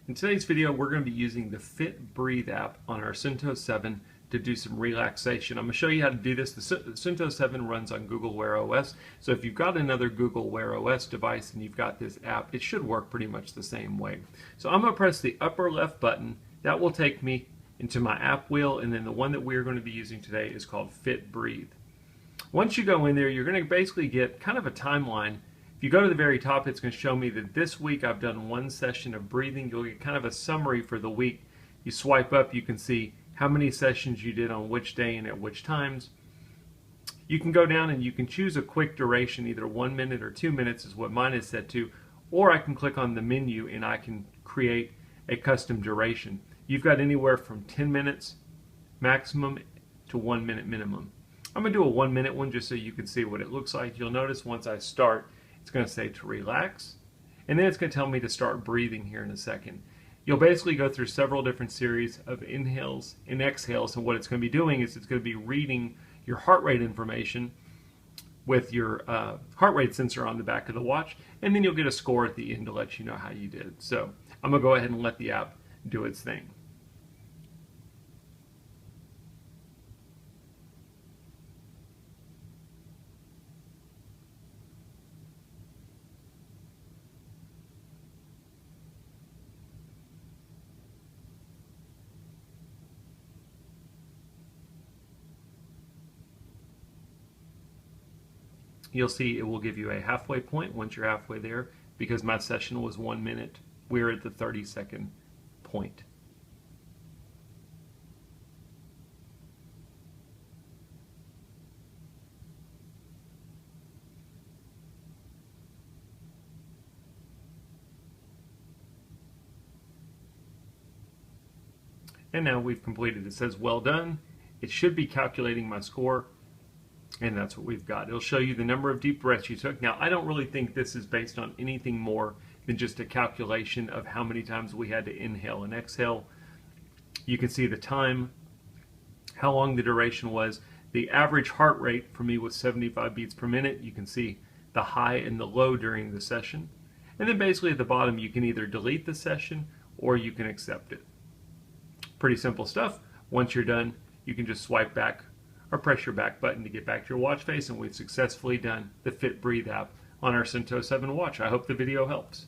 In today's video, we're going to be using the Fit Breathe app on our Suunto 7 to do some relaxation. I'm going to show you how to do this. The Suunto 7 runs on Google Wear OS, so if you've got another Google Wear OS device and you've got this app, it should work pretty much the same way. So I'm going to press the upper left button. That will take me into my app wheel, and then the one that we're going to be using today is called Fit Breathe. Once you go in there, you're going to basically get kind of a timeline. If you go to the very top, it's going to show me that this week I've done one session of breathing. You'll get kind of a summary for the week. You swipe up, you can see how many sessions you did on which day and at which times. You can go down and you can choose a quick duration, either 1 minute or 2 minutes is what mine is set to, or I can click on the menu and I can create a custom duration. You've got anywhere from 10 minutes maximum to 1 minute minimum. I'm going to do a 1 minute one just so you can see what it looks like. You'll notice once I start, it's going to say to relax, and then it's going to tell me to start breathing here in a second. You'll basically go through several different series of inhales and exhales, and what it's going to be doing is it's going to be reading your heart rate information with your heart rate sensor on the back of the watch, and then you'll get a score at the end to let you know how you did. So I'm going to go ahead and let the app do its thing. You'll see it will give you a halfway point once you're halfway there. Because my session was 1 minute, we're at the 30-second point. And now we've completed. It says well done. It should be calculating my score. And that's what we've got. It'll show you the number of deep breaths you took. Now, I don't really think this is based on anything more than just a calculation of how many times we had to inhale and exhale. You can see the time, how long the duration was. The average heart rate for me was 75 beats per minute. You can see the high and the low during the session. And then basically at the bottom, you can either delete the session or you can accept it. Pretty simple stuff. Once you're done, you can just swipe back or press your back button to get back to your watch face, and we've successfully done the Fit Breathe app on our Suunto 7 watch. I hope the video helps.